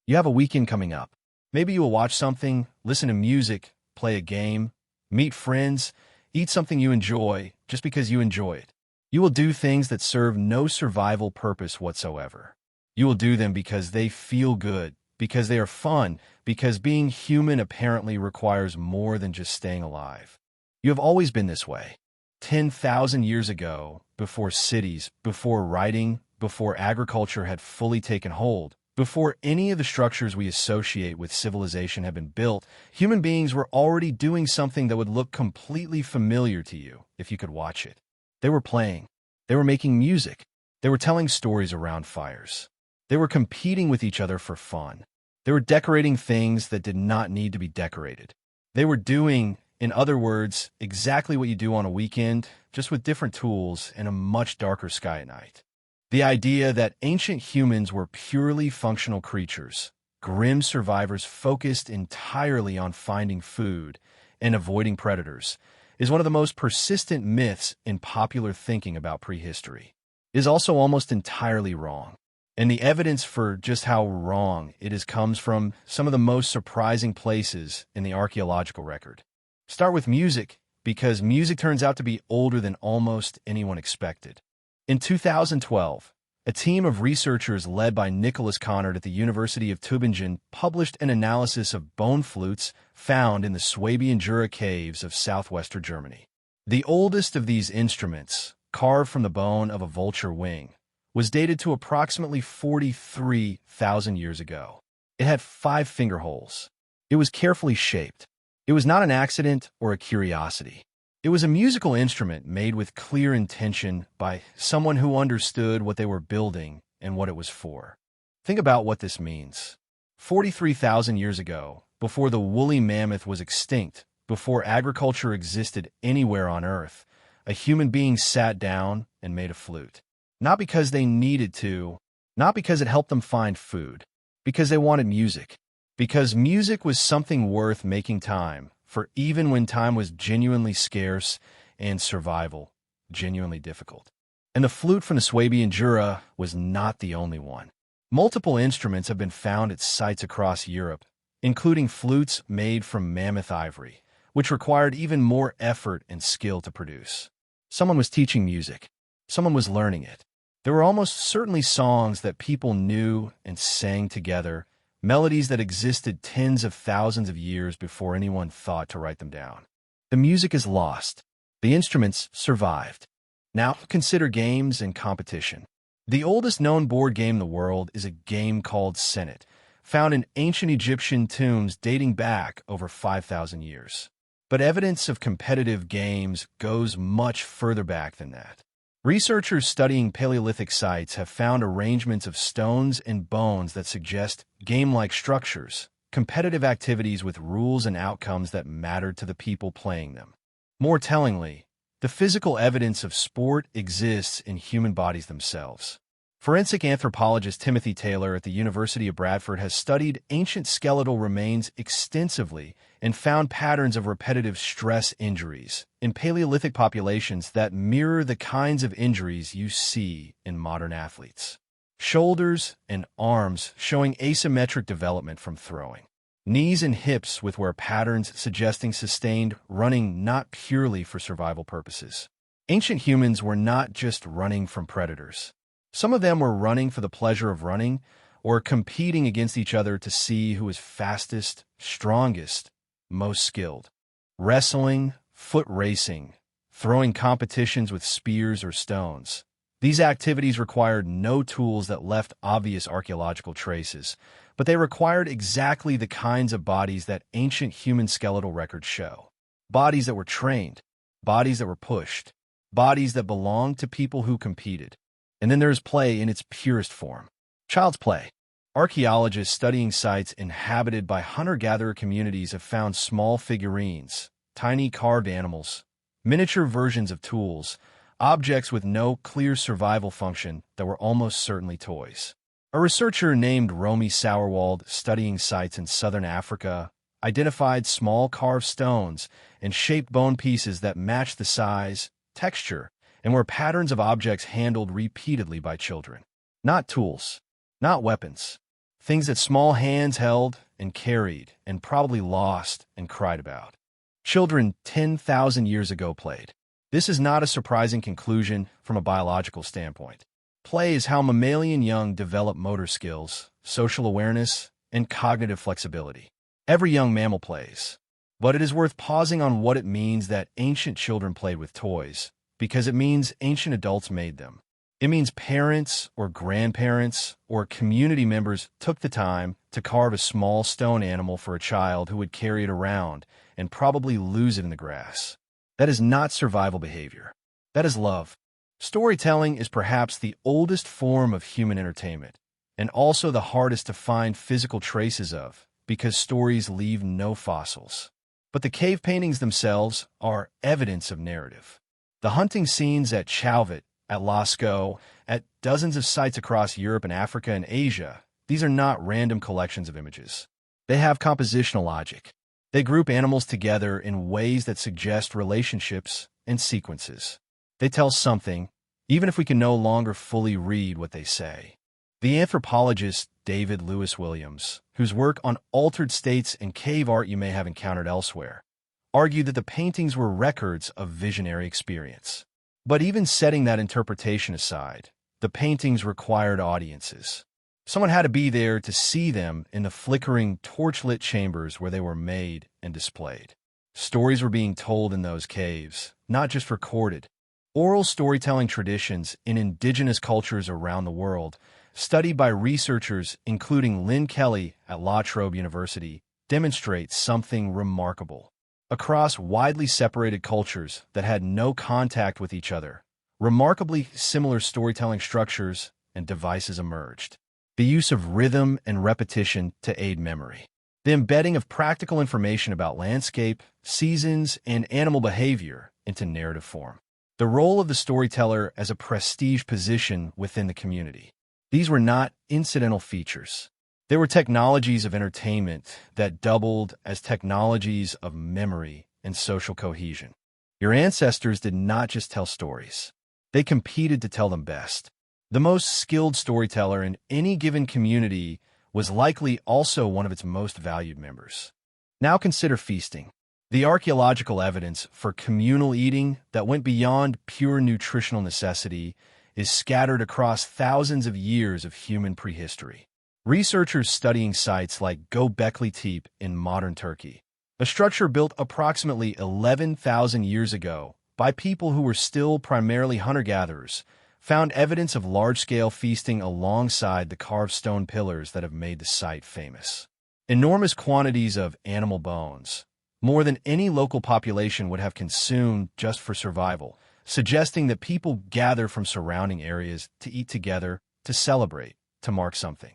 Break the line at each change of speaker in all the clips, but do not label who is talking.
You have a weekend coming up. Maybe you will watch something, listen to music, play a game, meet friends, eat something you enjoy just because you enjoy it. You will do things that serve no survival purpose whatsoever. You will do them because they feel good, because they are fun, because being human apparently requires more than just staying alive. You have always been this way. 10,000 years ago, before cities, before writing, before agriculture had fully taken hold, before any of the structures we associate with civilization had been built, human beings were already doing something that would look completely familiar to you if you could watch it. They were playing. They were making music. They were telling stories around fires. They were competing with each other for fun. They were decorating things that did not need to be decorated. They were doing, in other words, exactly what you do on a weekend, just with different tools and a much darker sky at night. The idea that ancient humans were purely functional creatures, grim survivors focused entirely on finding food and avoiding predators, is one of the most persistent myths in popular thinking about prehistory. It is also almost entirely wrong. And the evidence for just how wrong it is comes from some of the most surprising places in the archaeological record. Start with music, because music turns out to be older than almost anyone expected. In 2012, a team of researchers led by Nicholas Conrad at the University of Tübingen published an analysis of bone flutes found in the Swabian Jura caves of southwestern Germany. The oldest of these instruments, carved from the bone of a vulture wing, was dated to approximately 43,000 years ago. It had 5 finger holes. It was carefully shaped. It was not an accident or a curiosity. It was a musical instrument made with clear intention by someone who understood what they were building and what it was for. Think about what this means. 43,000 years ago, before the woolly mammoth was extinct, before agriculture existed anywhere on Earth, a human being sat down and made a flute. Not because they needed to, not because it helped them find food, because they wanted music. Because music was something worth making time for, even when time was genuinely scarce and survival genuinely difficult. And the flute from the Swabian Jura was not the only one. Multiple instruments have been found at sites across Europe, including flutes made from mammoth ivory, which required even more effort and skill to produce. Someone was teaching music. Someone was learning it. There were almost certainly songs that people knew and sang together, melodies that existed tens of thousands of years before anyone thought to write them down. The music is lost. The instruments survived. Now consider games and competition. The oldest known board game in the world is a game called Senet, found in ancient Egyptian tombs dating back over 5,000 years. But evidence of competitive games goes much further back than that. Researchers studying Paleolithic sites have found arrangements of stones and bones that suggest game-like structures, competitive activities with rules and outcomes that mattered to the people playing them. More tellingly, the physical evidence of sport exists in human bodies themselves. Forensic anthropologist Timothy Taylor at the University of Bradford has studied ancient skeletal remains extensively and found patterns of repetitive stress injuries in Paleolithic populations that mirror the kinds of injuries you see in modern athletes. Shoulders and arms showing asymmetric development from throwing. Knees and hips with wear patterns suggesting sustained running not purely for survival purposes. Ancient humans were not just running from predators. Some of them were running for the pleasure of running or competing against each other to see who was fastest, strongest, most skilled. Wrestling, foot racing, throwing competitions with spears or stones. These activities required no tools that left obvious archaeological traces, but they required exactly the kinds of bodies that ancient human skeletal records show. Bodies that were trained, bodies that were pushed, bodies that belonged to people who competed. And then there's play in its purest form. Child's play. Archaeologists studying sites inhabited by hunter-gatherer communities have found small figurines, tiny carved animals, miniature versions of tools, objects with no clear survival function that were almost certainly toys. A researcher named Romy Sauerwald, studying sites in southern Africa, identified small carved stones and shaped bone pieces that matched the size, texture, and were patterns of objects handled repeatedly by children. Not tools, not weapons. things that small hands held and carried and probably lost and cried about. Children 10,000 years ago played. This is not a surprising conclusion from a biological standpoint. Play is how mammalian young develop motor skills, social awareness, and cognitive flexibility. Every young mammal plays. But it is worth pausing on what it means that ancient children played with toys, because it means ancient adults made them. It means parents or grandparents or community members took the time to carve a small stone animal for a child who would carry it around and probably lose it in the grass. That is not survival behavior. That is love. Storytelling is perhaps the oldest form of human entertainment, and also the hardest to find physical traces of, because stories leave no fossils. But the cave paintings themselves are evidence of narrative. The hunting scenes at Chauvet, at Lascaux, at dozens of sites across Europe and Africa and Asia, these are not random collections of images. They have compositional logic. They group animals together in ways that suggest relationships and sequences. They tell something, even if we can no longer fully read what they say. The anthropologist David Lewis Williams, whose work on altered states and cave art you may have encountered elsewhere, argued that the paintings were records of visionary experience. But even setting that interpretation aside, the paintings required audiences. Someone had to be there to see them in the flickering, torchlit chambers where they were made and displayed. Stories were being told in those caves, not just recorded. Oral storytelling traditions in indigenous cultures around the world, studied by researchers including Lynn Kelly at La Trobe University, demonstrate something remarkable. Across widely separated cultures that had no contact with each other, remarkably similar storytelling structures and devices emerged. The use of rhythm and repetition to aid memory. The embedding of practical information about landscape, seasons, and animal behavior into narrative form. The role of the storyteller as a prestige position within the community. These were not incidental features. They were technologies of entertainment that doubled as technologies of memory and social cohesion. Your ancestors did not just tell stories. They competed to tell them best. The most skilled storyteller in any given community was likely also one of its most valued members. Now consider feasting. The archaeological evidence for communal eating that went beyond pure nutritional necessity is scattered across thousands of years of human prehistory. Researchers studying sites like Göbekli Tepe in modern Turkey, a structure built approximately 11,000 years ago by people who were still primarily hunter-gatherers, found evidence of large-scale feasting alongside the carved stone pillars that have made the site famous. Enormous quantities of animal bones, more than any local population would have consumed just for survival, suggesting that people gather from surrounding areas to eat together, to celebrate, to mark something.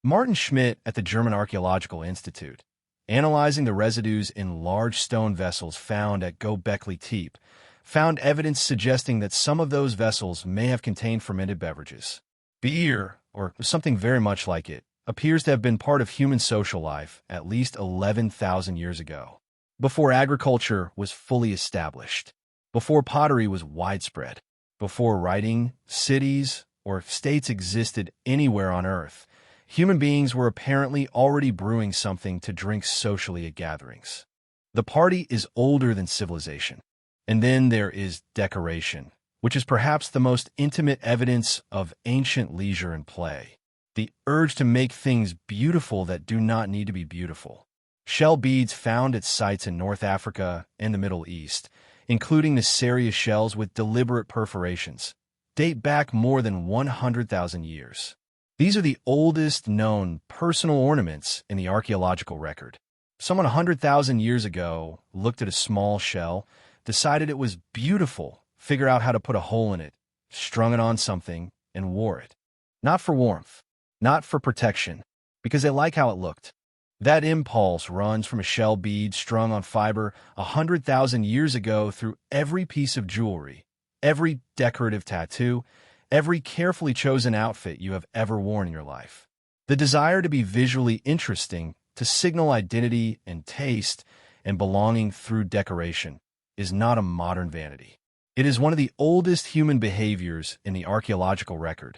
Martin Schmidt at the German Archaeological Institute, analyzing the residues in large stone vessels found at Göbekli Tepe, found evidence suggesting that some of those vessels may have contained fermented beverages. Beer, or something very much like it, appears to have been part of human social life at least 11,000 years ago, before agriculture was fully established, before pottery was widespread, before writing, cities, or states existed anywhere on Earth. Human beings were apparently already brewing something to drink socially at gatherings. The party is older than civilization. And then there is decoration, which is perhaps the most intimate evidence of ancient leisure and play. The urge to make things beautiful that do not need to be beautiful. Shell beads found at sites in North Africa and the Middle East, including Nacerius shells with deliberate perforations, date back more than 100,000 years. These are the oldest known personal ornaments in the archaeological record. Someone 100,000 years ago looked at a small shell, decided it was beautiful, figured out how to put a hole in it, strung it on something, and wore it. Not for warmth, not for protection, because they like how it looked. That impulse runs from a shell bead strung on fiber 100,000 years ago through every piece of jewelry, every decorative tattoo, every carefully chosen outfit you have ever worn in your life. The desire to be visually interesting, to signal identity and taste and belonging through decoration, is not a modern vanity. It is one of the oldest human behaviors in the archaeological record.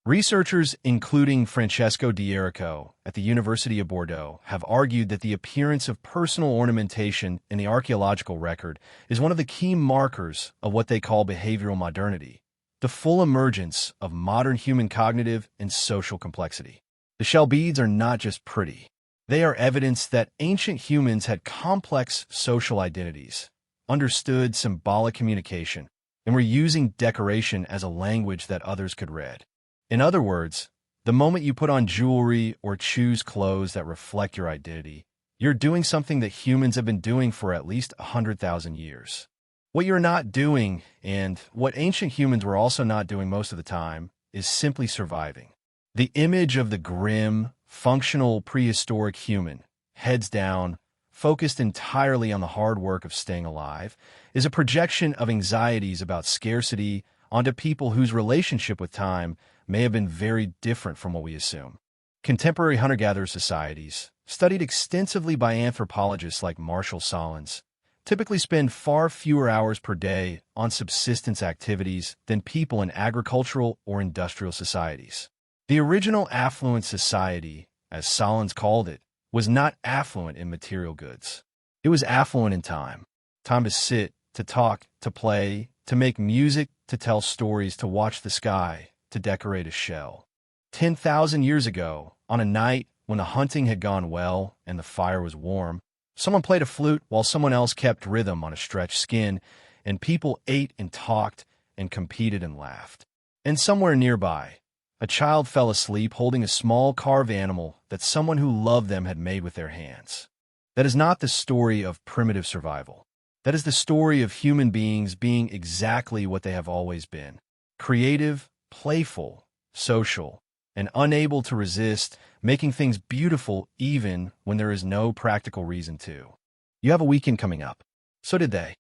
Researchers, including Francesco D'Erico at the University of Bordeaux, have argued that the appearance of personal ornamentation in the archaeological record is one of the key markers of what they call behavioral modernity, the full emergence of modern human cognitive and social complexity. The shell beads are not just pretty. They are evidence that ancient humans had complex social identities, understood symbolic communication, and were using decoration as a language that others could read. In other words, the moment you put on jewelry or choose clothes that reflect your identity, you're doing something that humans have been doing for at least 100,000 years. What you're not doing, and what ancient humans were also not doing most of the time, is simply surviving. The image of the grim, functional prehistoric human, heads down, focused entirely on the hard work of staying alive, is a projection of anxieties about scarcity onto people whose relationship with time may have been very different from what we assume. Contemporary hunter-gatherer societies, studied extensively by anthropologists like Marshall Solins, typically spend far fewer hours per day on subsistence activities than people in agricultural or industrial societies. The original affluent society, as Solins called it, was not affluent in material goods. It was affluent in time. Time to sit, to talk, to play, to make music, to tell stories, to watch the sky, to decorate a shell. 10,000 years ago, on a night when the hunting had gone well and the fire was warm, someone played a flute while someone else kept rhythm on a stretched skin, and people ate and talked and competed and laughed. And somewhere nearby, a child fell asleep holding a small carved animal that someone who loved them had made with their hands. That is not the story of primitive survival. That is the story of human beings being exactly what they have always been: creative, playful, social, and unable to resist making things beautiful even when there is no practical reason to. You have a weekend coming up. So did they.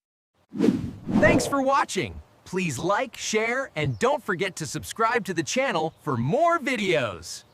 Thanks for watching. Please like, share, and don't forget to subscribe to the channel for more videos.